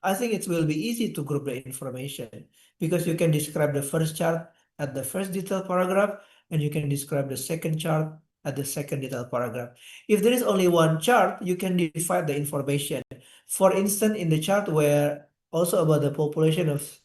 I think it will be easy to group the information because you can describe the first chart at the first detailed paragraph and you can describe the second chart at the second detailed paragraph. If there is only one chart, you can divide the information. For instance, in the chart where also about the population of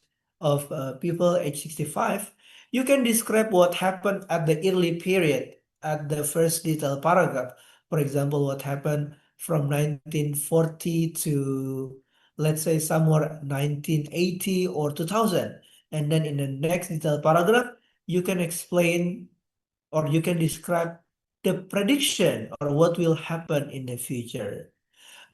people age 65, you can describe what happened at the early period at the first detailed paragraph. For example, what happened from 1940 to, let's say, somewhere 1980 or 2000. And then in the next detailed paragraph, you can explain or you can describe the prediction or what will happen in the future.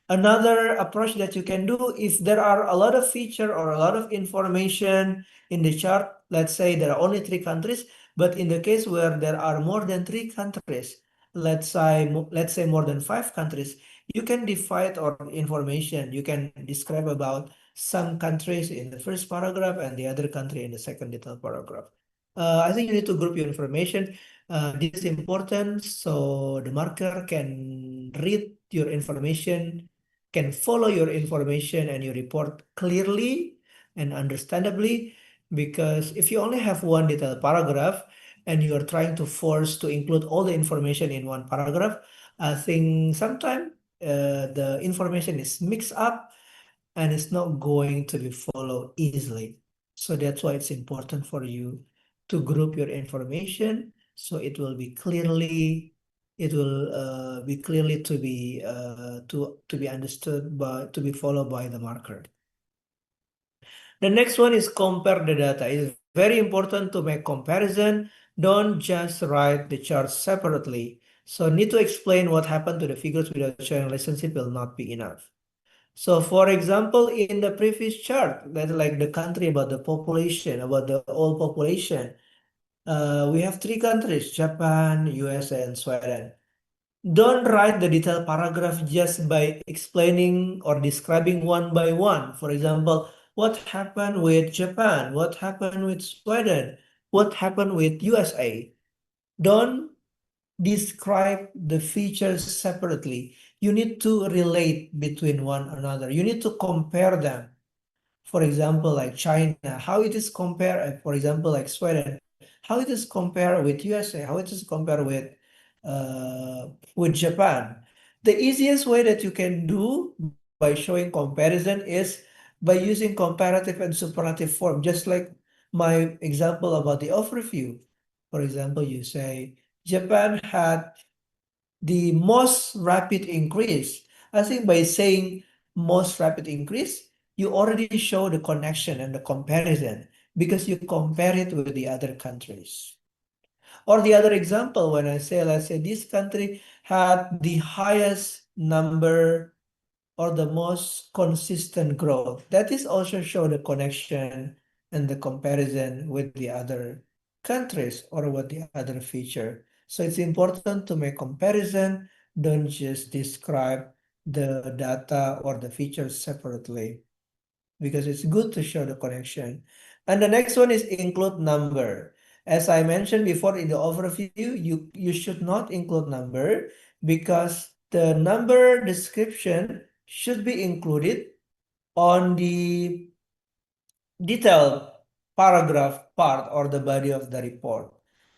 Another approach that you can do, if there are a lot of feature or a lot of information in the chart, let's say there are only 3 countries, but in the case where there are more than 3 countries, let's say more than 5 countries, you can divide or information. You can describe about some countries in the first paragraph and the other country in the second detailed paragraph. I think you need to group your information. This is important so the marker can read your information, can follow your information and your report clearly and understandably. Because if you only have one detailed paragraph and you are trying to force to include all the information in one paragraph, I think sometimes the information is mixed up and it's not going to be followed easily. So that's why it's important for you to group your information so it will be clearly to be understood by to be followed by the marker. The next one is compare the data. It's very important to make comparison. Don't just write the charts separately. So need to explain what happened to the figures without showing relationship will not be enough. So for example, in the previous chart, that's like the country about the population, about the whole population. We have 3 countries, Japan, USA, and Sweden. Don't write the detailed paragraph just by explaining or describing one by one. For example, what happened with Japan? What happened with Sweden? What happened with USA? Don't describe the features separately. You need to relate between one another. You need to compare them. For example, like China, how it is compared, for example, like Sweden, how it is compared with USA, how it is compared with Japan. The easiest way that you can do by showing comparison is by using comparative and superlative form, just like my example about the overview. For example, you say Japan had the most rapid increase. I think by saying most rapid increase, you already show the connection and the comparison because you compare it with the other countries. Or the other example, when I say, let's say this country had the highest number or the most consistent growth. That is also show the connection and the comparison with the other countries or with the other feature. So it's important to make comparison, don't just describe the data or the features separately because it's good to show the connection. And the next one is include number. As I mentioned before in the overview, you should not include number because the number description should be included on the detailed paragraph part or the body of the report.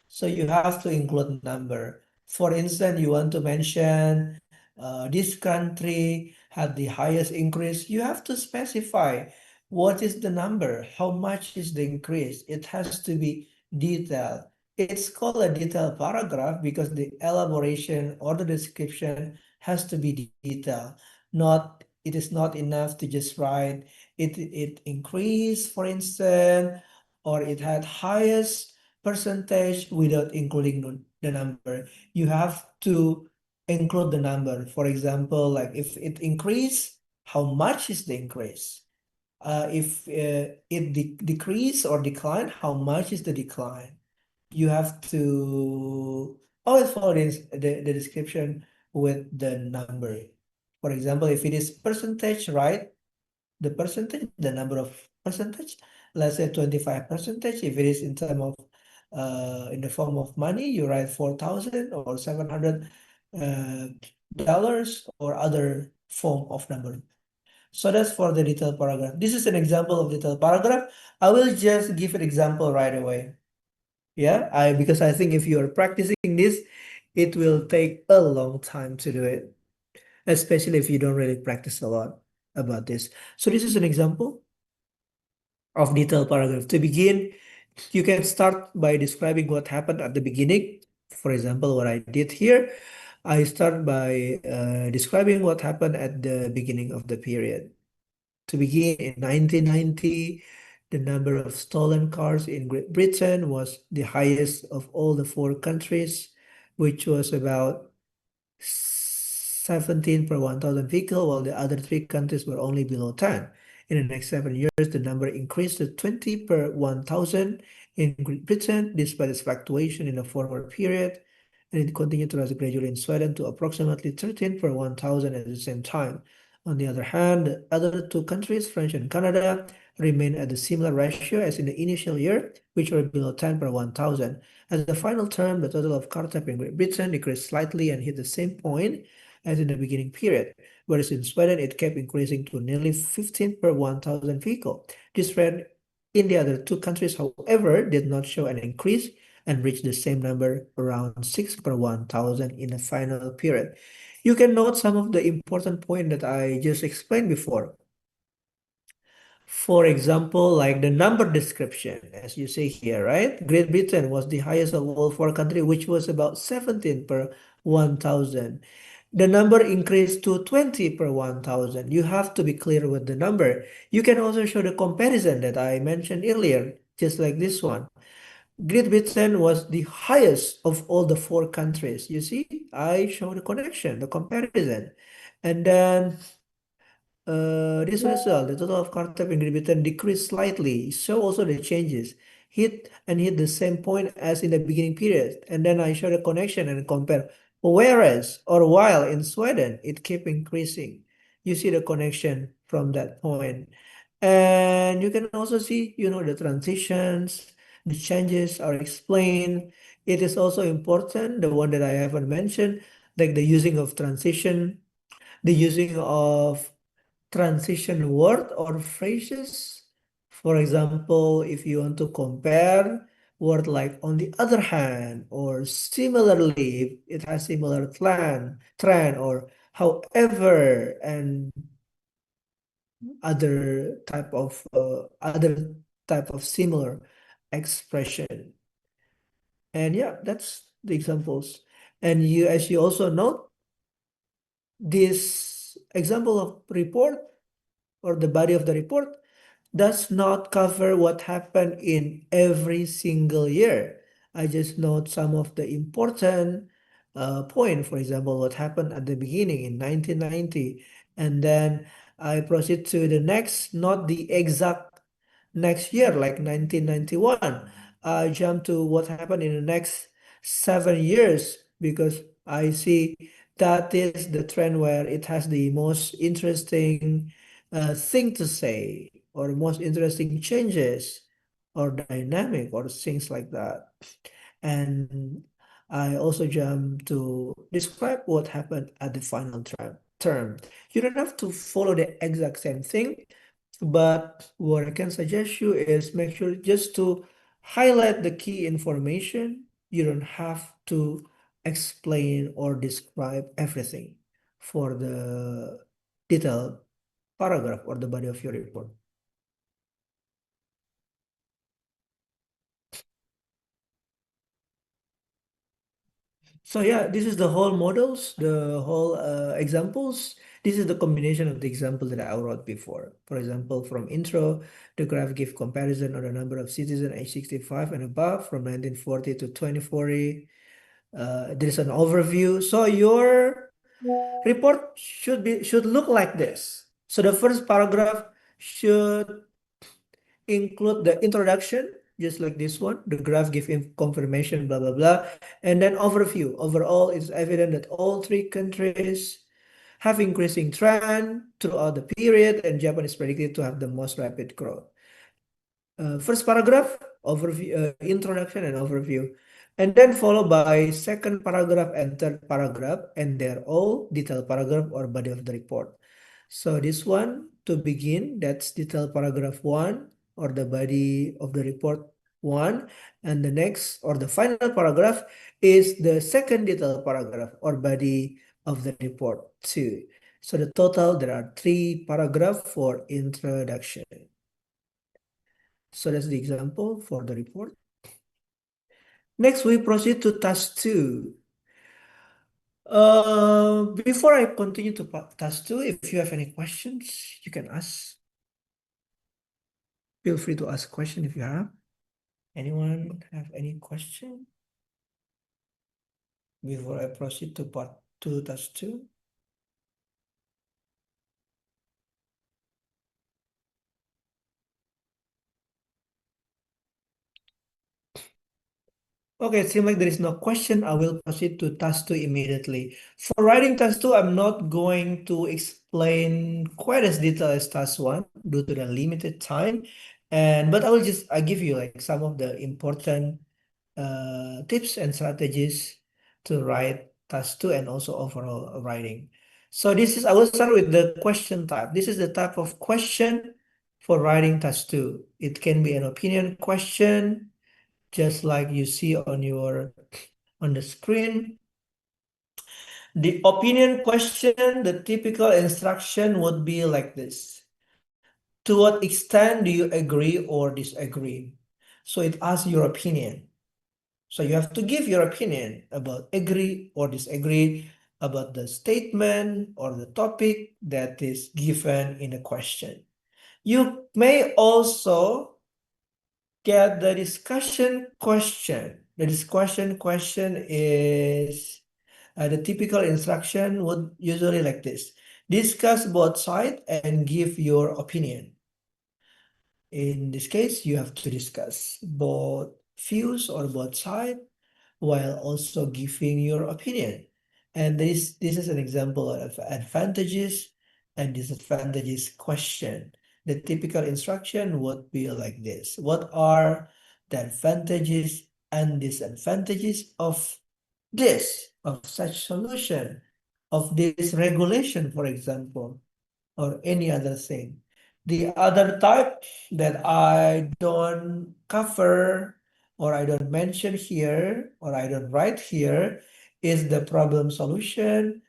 So you have to include number. For instance, you want to mention this country had the highest increase. You have to specify what is the number, how much is the increase. It has to be detailed. It's called a detailed paragraph because the elaboration or the description has to be detailed. It is not enough to just write it increased, for instance, or it had highest percentage without including the number. You have to include the number. For example, like if it increased, how much is the increase? If it decrease or decline, how much is the decline? You have to always follow the description with the number. For example, if it is percentage, right? The percentage, the number of percentage, let's say 25%. If it is in term of in the form of money, you write 4,000 or $700 or other form of number. So that's for the detailed paragraph. This is an example of detailed paragraph. I will just give an example right away. Yeah, because I think if you are practicing this, it will take a long time to do it, especially if you don't really practice a lot about this. So this is an example of detailed paragraph. To begin, you can start by describing what happened at the beginning. For example, what I did here, I start by describing what happened at the beginning of the period. To begin, in 1990, the number of stolen cars in Great Britain was the highest of all the four countries, which was about 17 per 1,000 vehicle, while the other three countries were only below 10. In the next 7 years, the number increased to 20 per 1,000 in Great Britain, despite its fluctuation in the former period, and it continued to rise gradually in Sweden to approximately 13 per 1,000 at the same time. On the other hand, the other two countries, France and Canada, remain at a similar ratio as in the initial year, which were below 10 per 1,000. At the final term, the total of car theft in Great Britain decreased slightly and hit the same point as in the beginning period, whereas in Sweden it kept increasing to nearly 15 per 1,000 vehicle. This trend in the other two countries, however, did not show an increase and reached the same number around 6 per 1,000 in the final period. You can note some of the important points that I just explained before. For example, like the number description, as you see here, right? Great Britain was the highest of all four countries, which was about 17 per 1,000. The number increased to 20 per 1,000. You have to be clear with the number. You can also show the comparison that I mentioned earlier, just like this one. Great Britain was the highest of all the four countries. You see, I show the connection, the comparison. And then this result, the total of car theft in Great Britain decreased slightly. So also the changes hit the same point as in the beginning period. And then I show the connection and compare. Whereas or while in Sweden, it kept increasing. You see the connection from that point. And you can also see, the transitions, the changes are explained. It is also important, the one that I haven't mentioned, like the using of transition, the using of transition word or phrases. For example, if you want to compare word like on the other hand or similarly, it has similar trend or however and other type of similar expression. And yeah, that's the examples. And as you also note, this example of report or the body of the report does not cover what happened in every single year. I just note some of the important point. For example, what happened at the beginning in 1990, and then I proceed to the next, not the exact next year, like 1991. I jump to what happened in the next 7 years because I see that is the trend where it has the most interesting thing to say or most interesting changes or dynamic or things like that. And I also jump to describe what happened at the final term. You don't have to follow the exact same thing, but what I can suggest you is make sure just to highlight the key information. You don't have to explain or describe everything for the detailed paragraph or the body of your report. So yeah, this is the whole models, the whole examples. This is the combination of the example that I wrote before. For example, from intro, the graph gives comparison on the number of citizens age 65 and above from 1940 to 2040. There's an overview. So your report should look like this. So the first paragraph should include the introduction, just like this one. The graph give confirmation, blah, blah, blah. And then overview. Overall, it's evident that all three countries have increasing trend throughout the period, and Japan is predicted to have the most rapid growth. First paragraph, overview, introduction and overview. And then followed by second paragraph and third paragraph, and they're all detailed paragraph or body of the report. So this one to begin, that's detail paragraph 1 or the body of the report 1, and the next or the final paragraph is the second detail paragraph or body of the report 2. So the total, there are 3 paragraphs for introduction. So that's the example for the report. Next, we proceed to task 2. Before I continue to task 2, if you have any questions, you can ask. Feel free to ask question if you have. Anyone have any question before I proceed to part 2, task 2? Okay, it seems like there is no question. I will proceed to task 2 immediately. For writing task 2, I'm not going to explain quite as detailed as task 1 due to the limited time. But I give you like some of the important tips and strategies to write task 2 and also overall writing. So I will start with the question type. This is the type of question for writing task 2. It can be an opinion question, just like you see on the screen. The opinion question, the typical instruction would be like this. To what extent do you agree or disagree? So it asks your opinion. So you have to give your opinion about agree or disagree about the statement or the topic that is given in the question. You may also get the discussion question. The discussion question is the typical instruction would usually like this. Discuss both sides and give your opinion. In this case, you have to discuss both views or both sides while also giving your opinion. And this is an example of advantages and disadvantages question. The typical instruction would be like this. What are the advantages and disadvantages of of such solution, of this regulation, for example, or any other thing? The other type that I don't cover or I don't mention here or I don't write here is the problem solution,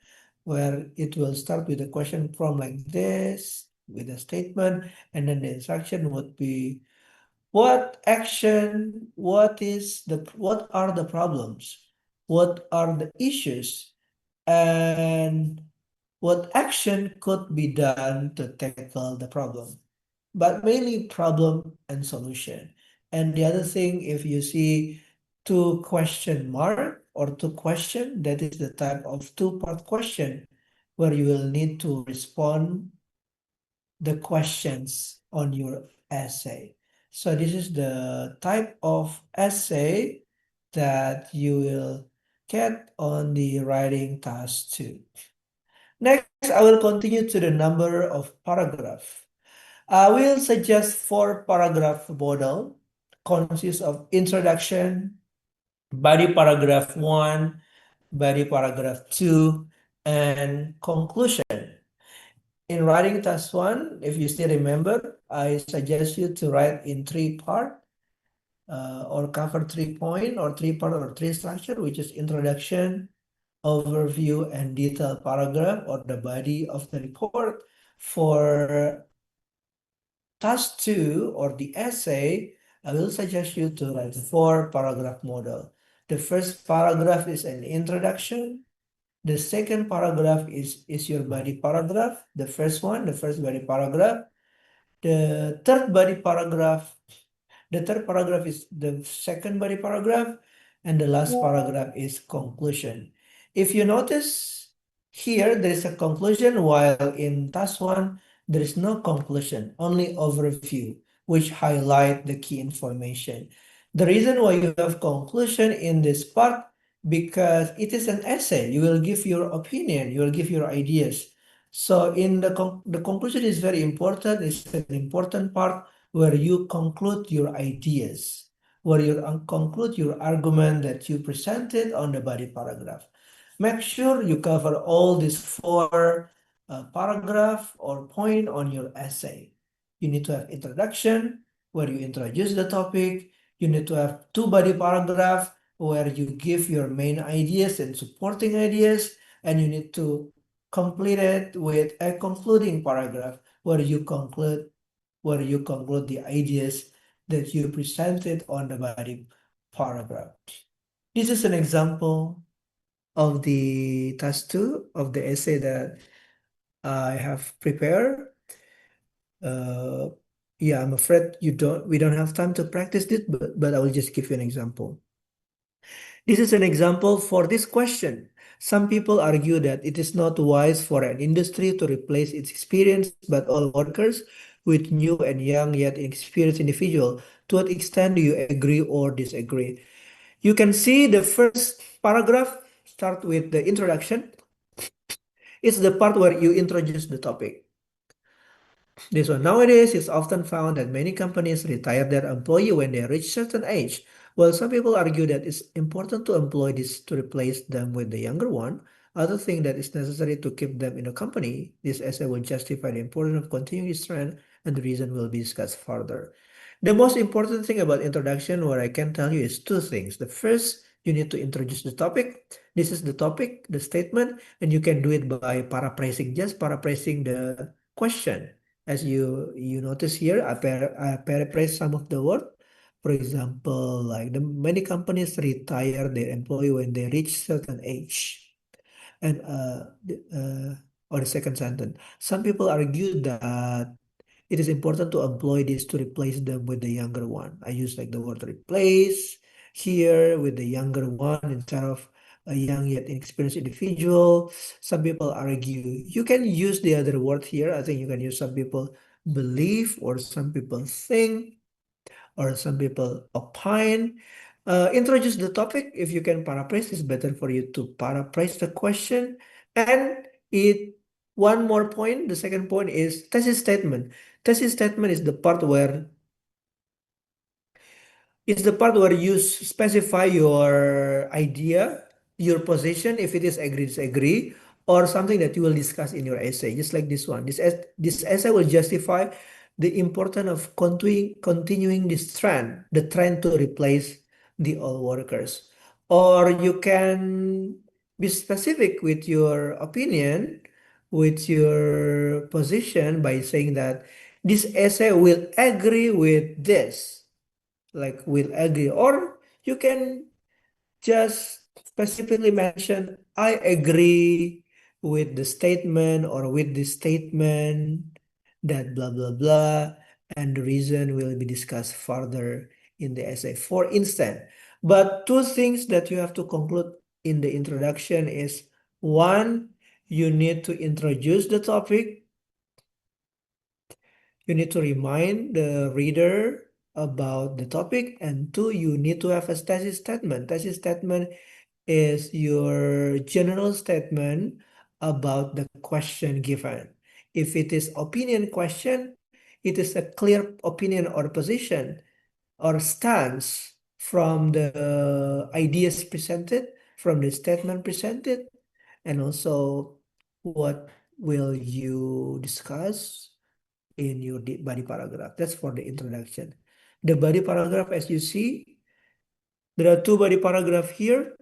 where it will start with a question prompt like this with a statement, and then the instruction would be what action, what are the problems, what are the issues, and what action could be done to tackle the problem, but mainly problem and solution. And the other thing, if you see two question mark or two question, that is the type of two-part question where you will need to respond the questions on your essay. So this is the type of essay that you will get on the writing task 2. Next, I will continue to the number of paragraph. I will suggest 4 paragraph model consists of introduction, body paragraph 1, body paragraph 2, and conclusion. In writing task 1, if you still remember, I suggest you to write in 3 part or cover 3 point or 3 part or 3 structure, which is introduction, overview, and detailed paragraph or the body of the report. For task 2 or the essay, I will suggest you to write 4 paragraph model. The first paragraph is an introduction. The second paragraph is your body paragraph. The first body paragraph. The third body paragraph The third paragraph is the second body paragraph, and the last paragraph is conclusion. If you notice here, there is a conclusion, while in task 1, there is no conclusion, only overview, which highlight the key information. The reason why you have conclusion in this part, because it is an essay. You will give your opinion, you will give your ideas. So in the conclusion is very important. It's an important part where you conclude your ideas, where you conclude your argument that you presented on the body paragraph. Make sure you cover all these 4 paragraph or point on your essay. You need to have introduction where you introduce the topic. You need to have two body paragraph where you give your main ideas and supporting ideas, and you need to complete it with a concluding paragraph where you conclude the ideas that you presented on the body paragraph. This is an example of the task two of the essay that I have prepared. Uh, yeah, I'm afraid we don't have time to practice this, but I will just give you an example. This is an example for this question. Some people argue that it is not wise for an industry to replace its experienced but all workers with new and young yet inexperienced individual. To what extent do you agree or disagree? You can see the first paragraph start with the introduction. It's the part where you introduce the topic. This one nowadays it's often found that many companies retire their employee when they reach certain age. While some people argue that it's important to employ this to replace them with the younger one, others think that it's necessary to keep them in the company. This essay will justify the importance of continuing this trend, and the reason will be discussed further. The most important thing about introduction, what I can tell you, is two things. The first, you need to introduce the topic. This is the topic, the statement, and you can do it by paraphrasing, just paraphrasing the question. As you notice here, I paraphrase some of the word. For example, like the many companies retire their employee when they reach certain age. And or the second sentence, some people argue that it is important to employ this to replace them with the younger one. I use like the word replace here with the younger one instead of a young yet inexperienced individual. Some people argue you can use the other word here. I think you can use some people believe or some people think or some people opine. Introduce the topic. If you can paraphrase, it's better for you to paraphrase the question. And it one more point. The second point is thesis statement. Thesis statement is the part where it's the part where you specify your idea, your position, if it is agree, disagree, or something that you will discuss in your essay, just like this one. This essay will justify the importance of continuing this trend, the trend to replace the old workers. Or you can be specific with your opinion, with your position by saying that this essay will agree with this like will agree, or you can just specifically mention I agree with the statement or with the statement that blah blah blah, and the reason will be discussed further in the essay, for instance. But two things that you have to conclude in the introduction is one, you need to introduce the topic. You need to remind the reader about the topic, and two, you need to have a thesis statement. Thesis statement is your general statement about the question given. If it is opinion question, it is a clear opinion or position or stance from the ideas presented, from the statement presented, and also what will you discuss in your body paragraph. That's for the introduction. The body paragraph, as you see, there are two body paragraph here.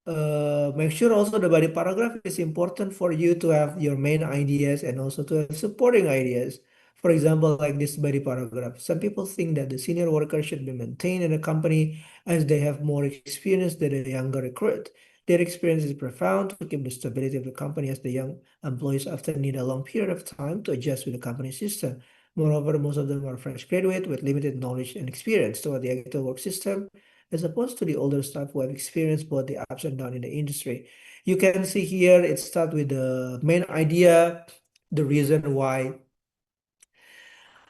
Make sure also the body paragraph is important for you to have your main ideas and also to have supporting ideas. For example, like this body paragraph, some people think that the senior worker should be maintained in a company as they have more experience than a younger recruit. Their experience is profound to keep the stability of the company, as the young employees often need a long period of time to adjust with the company system. Moreover, most of them are fresh graduate with limited knowledge and experience toward the actual work system, as opposed to the older staff who have experienced both the ups and downs in the industry. You can see here it starts with the main idea, the reason why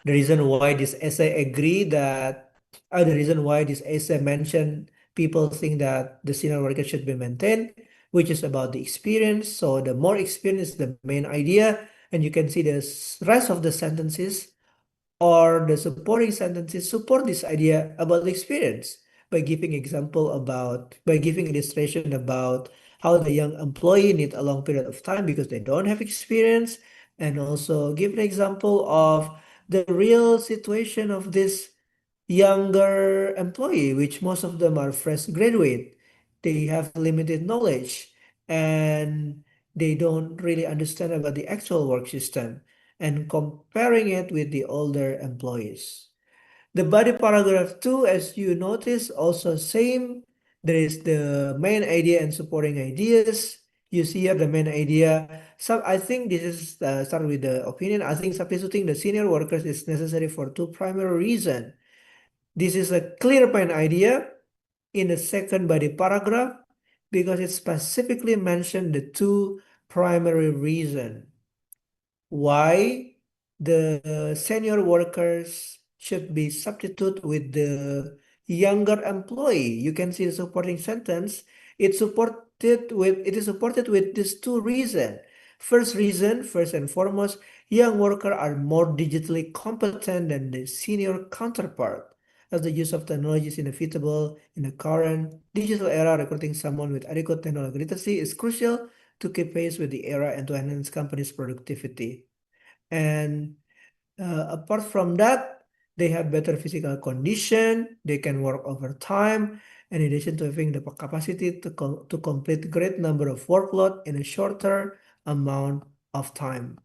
this essay agree that the reason why this essay mentioned people think that the senior worker should be maintained, which is about the experience. So the more experience is the main idea, and you can see the rest of the sentences or the supporting sentences support this idea about the experience by giving illustration about how the young employee need a long period of time because they don't have experience, and also give an example of the real situation of this younger employee, which most of them are fresh graduate. They have limited knowledge and they don't really understand about the actual work system and comparing it with the older employees. The body paragraph 2, as you notice, also same. There is the main idea and supporting ideas. You see here the main idea. So I think this is start with the opinion. I think substituting the senior workers is necessary for two primary reasons. This is a clear main idea in the second body paragraph because it specifically mentioned the two primary reasons why the senior workers should be substitute with the younger employee. You can see the supporting sentence. It is supported with these two reasons. First reason, first and foremost, young workers are more digitally competent than the senior counterpart. As the use of technology is inevitable in the current digital era, recruiting someone with adequate technology literacy is crucial to keep pace with the era and to enhance companies' productivity. And apart from that, they have better physical condition, they can work overtime, in addition to having the capacity to complete great number of workload in a shorter amount of time.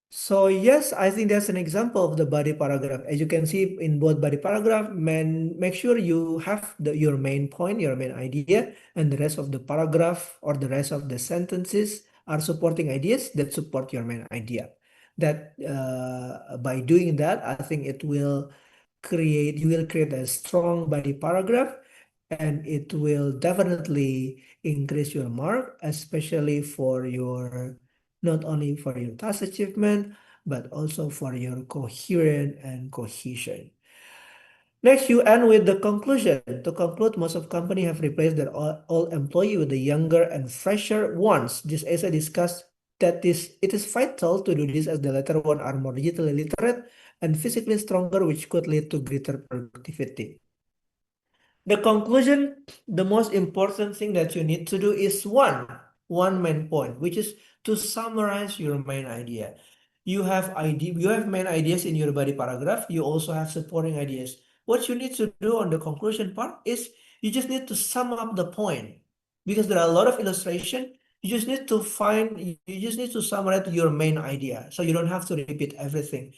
So yes, I think that's an example of the body paragraph. As you can see in both body paragraph, make sure you have your main point, your main idea, and the rest of the paragraph or the rest of the sentences are supporting ideas that support your main idea. That by doing that, I think you will create a strong body paragraph, and it will definitely increase your mark, especially for your not only for your task achievement, but also for your coherent and cohesion. Next, you end with the conclusion. To conclude, most of company have replaced their all employee with the younger and fresher ones. Just as I discussed, it is vital to do this as the latter one are more digitally literate and physically stronger, which could lead to greater productivity. The conclusion, the most important thing that you need to do is one main point, which is to summarize your main idea. You have main ideas in your body paragraph. You also have supporting ideas. What you need to do on the conclusion part is you just need to sum up the point because there are a lot of illustration. You just need to summarize your main idea. So you don't have to repeat everything.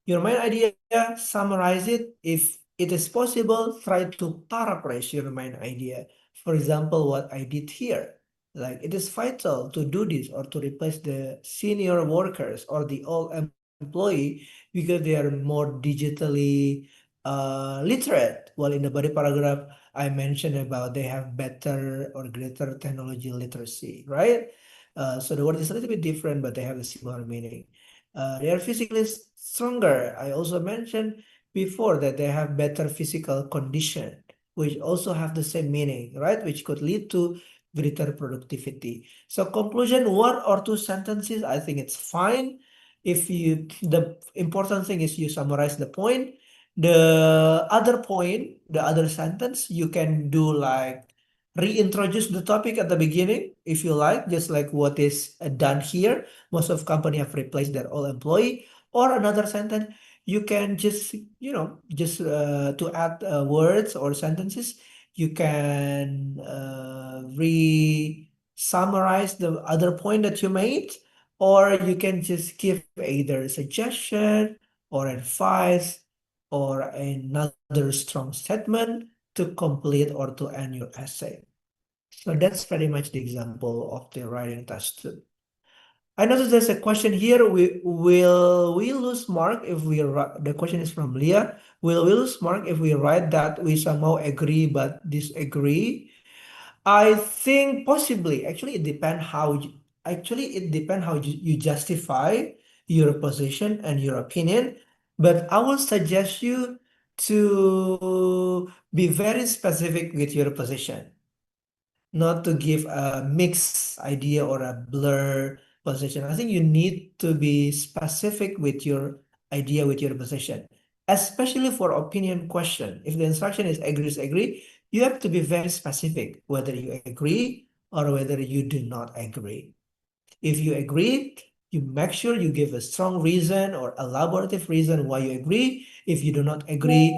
Your main idea, summarize it. If it is possible, try to paraphrase your main idea. For example, what I did here. Like it is vital to do this or to replace the senior workers or the old employee because they are more digitally literate. Well, in the body paragraph, I mentioned about they have better or greater technology literacy, right? So the word is a little bit different, but they have a similar meaning. They are physically stronger. I also mentioned before that they have better physical condition, which also have the same meaning, right? Which could lead to greater productivity. So conclusion, one or two sentences, I think it's fine. The important thing is you summarize the point. The other sentence, you can do like reintroduce the topic at the beginning if you like, just like what is done here. Most of company have replaced their old employee. Or another sentence, you can just, just to add words or sentences, you can re-summarize the other point that you made, or you can just give either suggestion or advice or another strong statement to complete or to end your essay. So that's pretty much the example of the writing test. I noticed there's a question here. Will we lose mark if we write? The question is from Leah. Will we lose mark if we write that we somehow agree but disagree? I think possibly. Actually it depends how you justify your position and your opinion. But I will suggest you to be very specific with your position, not to give a mixed idea or a blur position. I think you need to be specific with your idea, with your position, especially for opinion question. If the instruction is agree, disagree, you have to be very specific whether you agree or whether you do not agree. If you agree, you make sure you give a strong reason or elaborative reason why you agree. If you do not agree,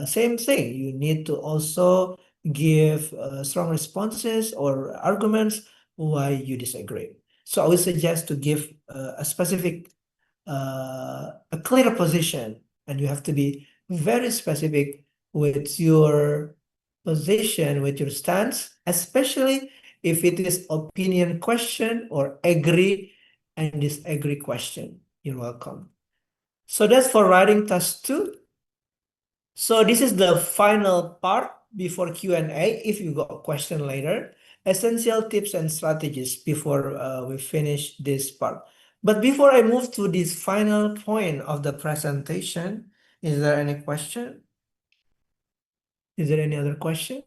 same thing. You need to also give strong responses or arguments why you disagree. So I would suggest to give a specific, a clear position, and you have to be very specific with your position, with your stance, especially if it is opinion question or agree and disagree question. You're welcome. So that's for writing task 2. So this is the final part before Q&A. If you got a question later, essential tips and strategies before we finish this part. But before I move to this final point of the presentation, is there any question? Is there any other question?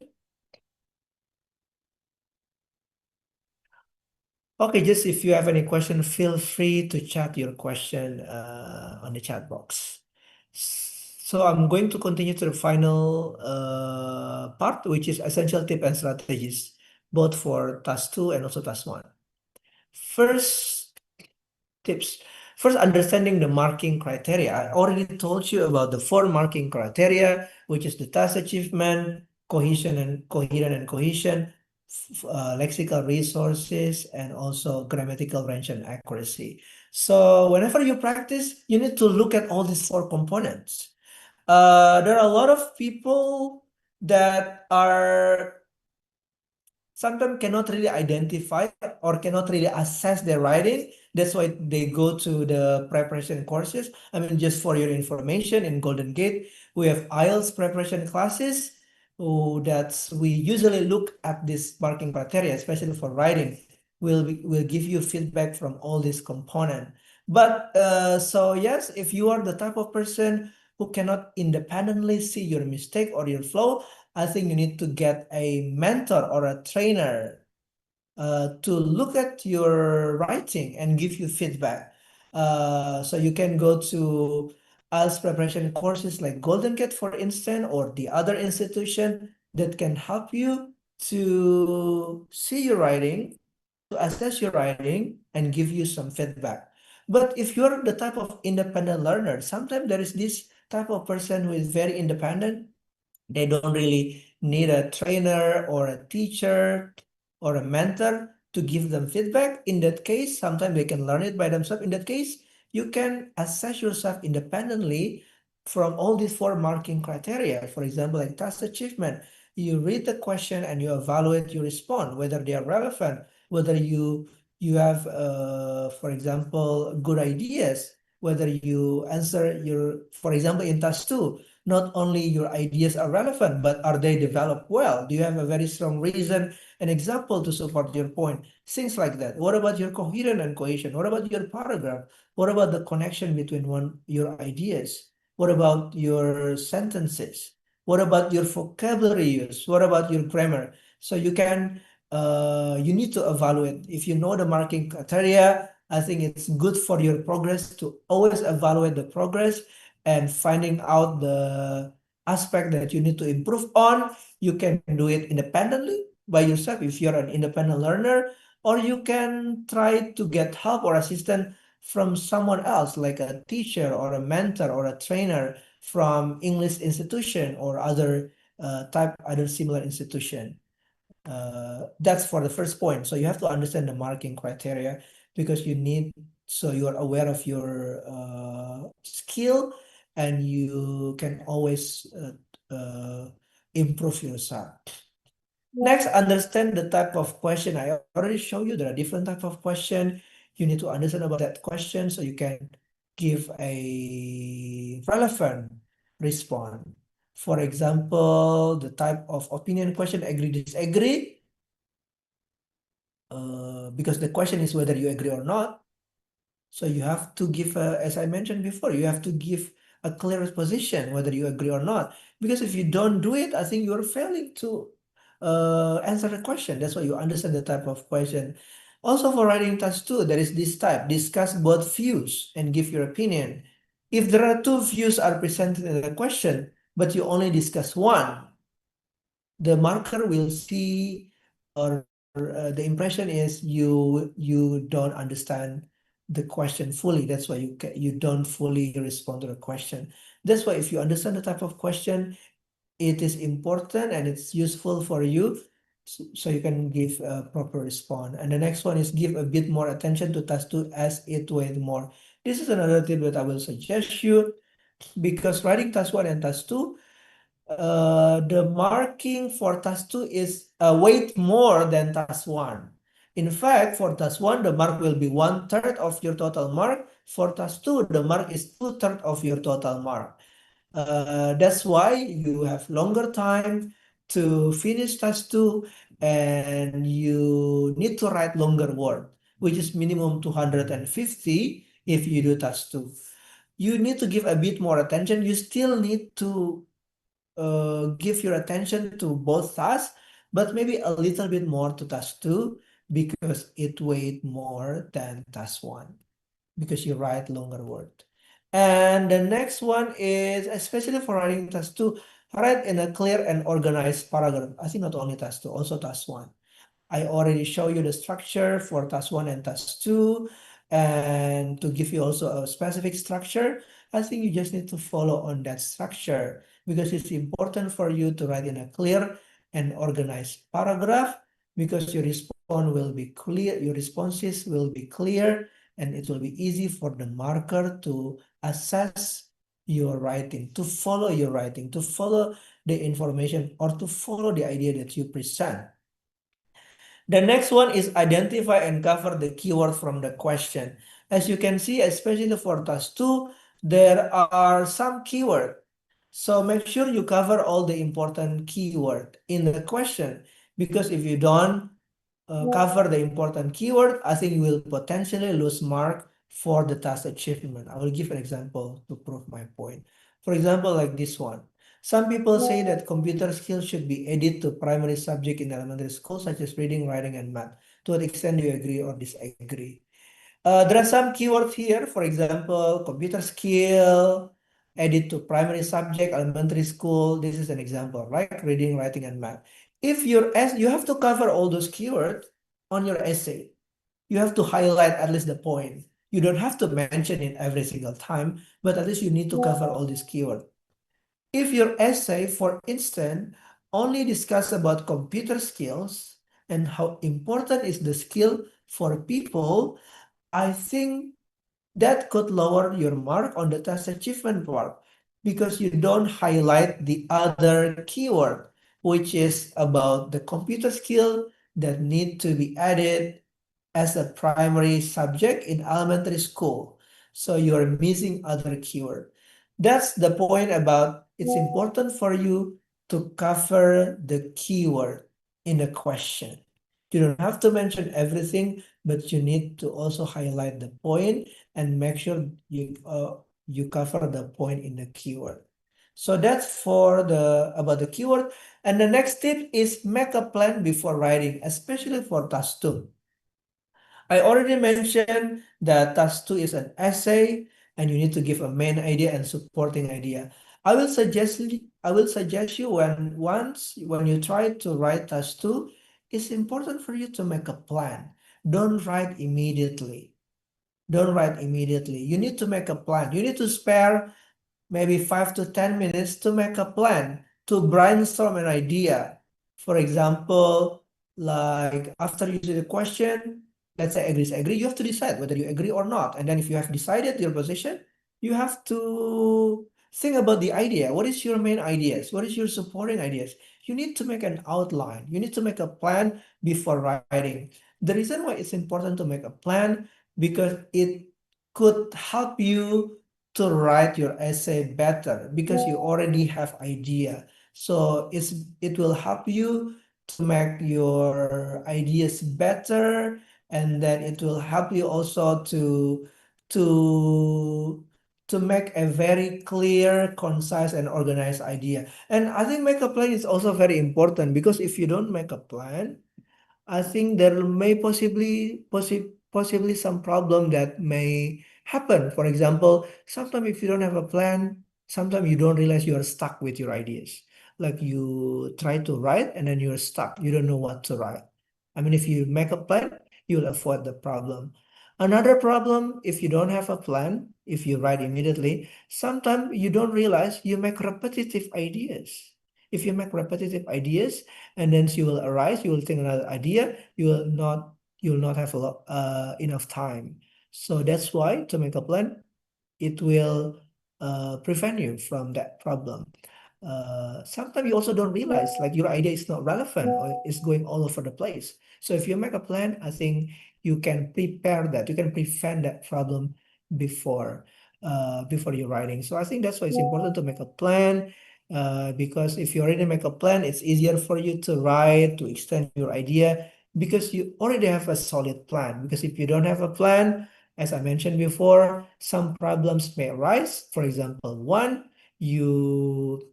Okay, just if you have any question, feel free to chat your question on the chat box. So I'm going to continue to the final part, which is essential tip and strategies, both for task 2 and also task 1. First tips. First, understanding the marking criteria. I already told you about the 4 marking criteria, which is the task achievement, cohesion and cohesion, lexical resources, and also grammatical range and accuracy. So whenever you practice, you need to look at all these 4 components. There are a lot of people that are sometimes cannot really identify or cannot really assess their writing. That's why they go to the preparation courses. I mean, just for your information, in Golden Gate, we have IELTS preparation classes. That's we usually look at this marking criteria, especially for writing. We'll give you feedback from all these components. But so yes, if you are the type of person who cannot independently see your mistake or your flow, I think you need to get a mentor or a trainer to look at your writing and give you feedback. So you can go to IELTS preparation courses like Golden Gate, for instance, or the other institution that can help you to see your writing, to assess your writing, and give you some feedback. But if you're the type of independent learner, sometimes there is this type of person who is very independent. They don't really need a trainer or a teacher or a mentor to give them feedback. In that case, sometimes they can learn it by themselves. In that case, you can assess yourself independently from all these 4 marking criteria. For example, like task achievement, you read the question and you evaluate your response, whether they are relevant, whether you have, for example, good ideas, whether you answer your, for example, in task 2, not only your ideas are relevant, but are they developed well? Do you have a very strong reason, an example to support your point? Things like that. What about your coherence and cohesion? What about your paragraph? What about the connection between your ideas? What about your sentences? What about your vocabulary use? What about your grammar? So you need to evaluate. If you know the marking criteria, I think it's good for your progress to always evaluate the progress and finding out the aspect that you need to improve on. You can do it independently by yourself if you're an independent learner, or you can try to get help or assistance from someone else, like a teacher or a mentor or a trainer from English institution or other similar institution. That's for the first point. So you have to understand the marking criteria because so you are aware of your skill and you can always improve yourself. Next, understand the type of question. I already showed you there are different type of question. You need to understand about that question so you can give a relevant response. For example, the type of opinion question, agree, disagree, because the question is whether you agree or not. So you have to give, as I mentioned before, you have to give a clear position whether you agree or not. Because if you don't do it, I think you're failing to answer the question. That's why you understand the type of question. Also for writing task 2, there is this type, discuss both views and give your opinion. If there are 2 views are presented in the question, but you only discuss one, the marker will see, or the impression is you don't understand the question fully. That's why you don't fully respond to the question. That's why if you understand the type of question, it is important and it's useful for you, so you can give a proper response. And the next one is give a bit more attention to task 2 as it weighs more. This is another tip that I will suggest you, because writing task 1 and task 2, the marking for task 2 is weight more than task 1. In fact, for task 1, the mark will be 1/3 of your total mark. For task 2, the mark is 2/3 of your total mark. That's why you have longer time to finish task 2, and you need to write longer word, which is minimum 250 if you do task 2. You need to give a bit more attention. You still need to give your attention to both tasks, but maybe a little bit more to task 2 because it weighed more than task 1, because you write longer word. And the next one is, especially for writing task 2, write in a clear and organized paragraph. I think not only task 2, also task 1. I already show you the structure for task 1 and task 2, and to give you also a specific structure, I think you just need to follow on that structure, because it's important for you to write in a clear and organized paragraph, because your response will be clear, your responses will be clear, and it will be easy for the marker to assess your writing, to follow your writing, to follow the information, or to follow the idea that you present. The next one is identify and cover the keyword from the question. As you can see, especially for task 2, there are some keyword. So make sure you cover all the important keyword in the question, because if you don't cover the important keyword, I think you will potentially lose mark for the task achievement. I will give an example to prove my point. For example, like this one. Some people say that computer skills should be added to primary subject in elementary school, such as reading, writing, and math. To what extent do you agree or disagree? There are some keywords here. For example, computer skill, added to primary subject, elementary school. This is an example, right? Reading, writing, and math. If you have to cover all those keywords on your essay. You have to highlight at least the point. You don't have to mention it every single time, but at least you need to cover all these keywords. If your essay, for instance, only discuss about computer skills and how important is the skill for people, I think that could lower your mark on the task achievement part, because you don't highlight the other keyword, which is about the computer skill that need to be added as a primary subject in elementary school. So you're missing other keyword. That's the point about it's important for you to cover the keyword in a question. You don't have to mention everything, but you need to also highlight the point and make sure you cover the point in the keyword. So that's for the about the keyword. And the next tip is make a plan before writing, especially for task 2. I already mentioned that task 2 is an essay, and you need to give a main idea and supporting idea. I will suggest you when you try to write task 2, it's important for you to make a plan. Don't write immediately. Don't write immediately. You need to make a plan. You need to spare maybe 5 to 10 minutes to make a plan, to brainstorm an idea. For example, like after you see the question, let's say agree, you have to decide whether you agree or not. And then if you have decided your position, you have to think about the idea. What is your main ideas? What is your supporting ideas? You need to make an outline. You need to make a plan before writing. The reason why it's important to make a plan, because it could help you to write your essay better, because you already have idea. So it will help you to make your ideas better, and then it will help you also to to make a very clear, concise, and organized idea. And I think make a plan is also very important, because if you don't make a plan, I think there may possibly some problem that may happen. For example, sometimes if you don't have a plan, sometimes you don't realize you are stuck with your ideas. Like you try to write and then you're stuck. You don't know what to write. I mean, if you make a plan, you'll avoid the problem. Another problem, if you don't have a plan, if you write immediately, sometimes you don't realize you make repetitive ideas. If you make repetitive ideas and then you will arise, you will think another idea, you will not have a lot enough time. So that's why to make a plan, it will prevent you from that problem. Sometimes you also don't realize like your idea is not relevant or is going all over the place. So if you make a plan, I think you can prepare that. You can prevent that problem before before you're writing. So I think that's why it's important to make a plan. Because if you already make a plan, it's easier for you to write, to extend your idea because you already have a solid plan. Because if you don't have a plan, as I mentioned before, some problems may arise. For example, one, you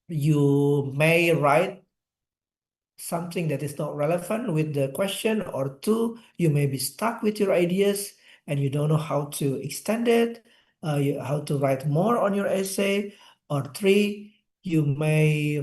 may write something that is not relevant with the question, or two, you may be stuck with your ideas and you don't know how to extend it, how to write more on your essay, or three, you may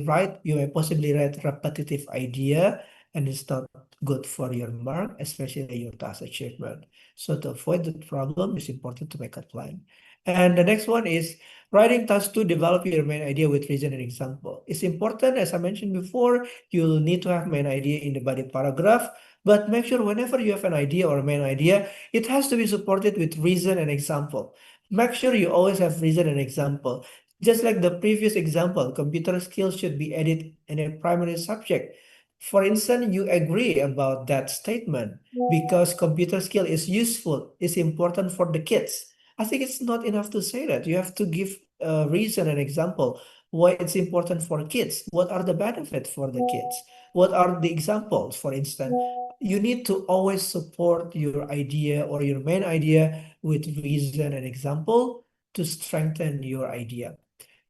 possibly write repetitive idea and it's not good for your mark, especially your task achievement. So to avoid that problem, it's important to make a plan. And the next one is writing task to develop your main idea with reason and example. It's important, as I mentioned before, you'll need to have main idea in the body paragraph, but make sure whenever you have an idea or a main idea, it has to be supported with reason and example. Make sure you always have reason and example. Just like the previous example, computer skills should be added in a primary subject. For instance, you agree about that statement because computer skill is useful, is important for the kids. I think it's not enough to say that. You have to give a reason and example why it's important for kids. What are the benefits for the kids? What are the examples? For instance, you need to always support your idea or your main idea with reason and example to strengthen your idea.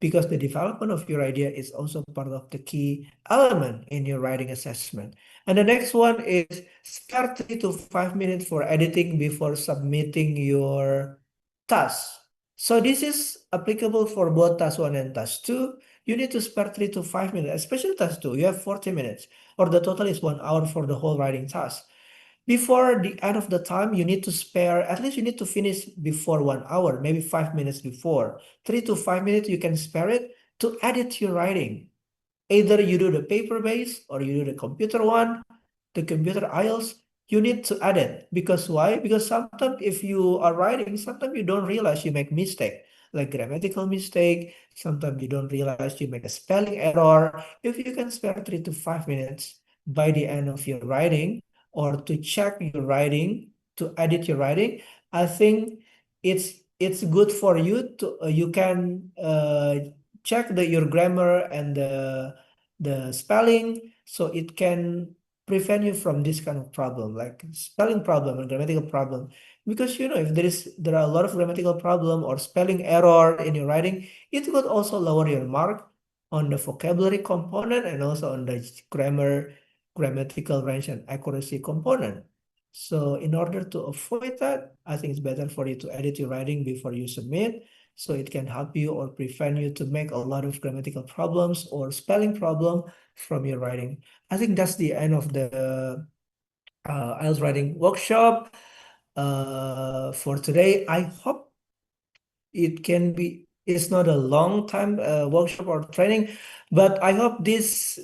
Because the development of your idea is also part of the key element in your writing assessment. And the next one is spare 3 to 5 minutes for editing before submitting your task. So this is applicable for both task 1 and task 2. You need to spare 3 to 5 minutes, especially task 2. You have 40 minutes, or the total is 1 hour for the whole writing task. Before the end of the time, you need to spare, at least you need to finish before 1 hour, maybe 5 minutes before. 3 to 5 minutes, you can spare it to edit your writing. Either you do the paper-based or you do the computer one, the computer IELTS, you need to add it. Because why? Because sometimes if you are writing, sometimes you don't realize you make mistake, like grammatical mistake. Sometimes you don't realize you make a spelling error. If you can spare 3 to 5 minutes by the end of your writing, or to check your writing, to edit your writing, I think it's good for you to you can check your grammar and the spelling, so it can prevent you from this kind of problem, like spelling problem and grammatical problem. Because if there are a lot of grammatical problem or spelling error in your writing, it could also lower your mark on the vocabulary component and also on the grammatical range and accuracy component. So in order to avoid that, I think it's better for you to edit your writing before you submit, so it can help you or prevent you to make a lot of grammatical problems or spelling problem from your writing. I think that's the end of the IELTS writing workshop for today. I hope it's not a long time workshop or training, but I hope this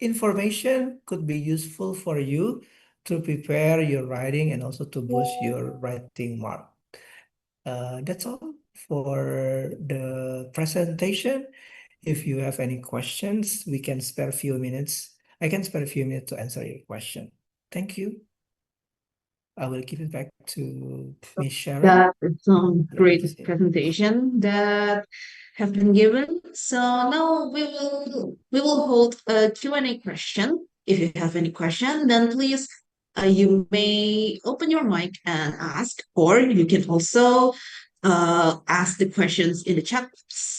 information could be useful for you to prepare your writing and also to boost your writing mark. That's all for the presentation. If you have any questions, we can spare a few minutes. I can spare a few minutes to answer your question. Thank you. I will give it back to Miss Sharon. That is some great presentation that have been given. So now we will hold a Q&A question. If you have any question, then please you may open your mic and ask, or you can also ask the questions in the chat box.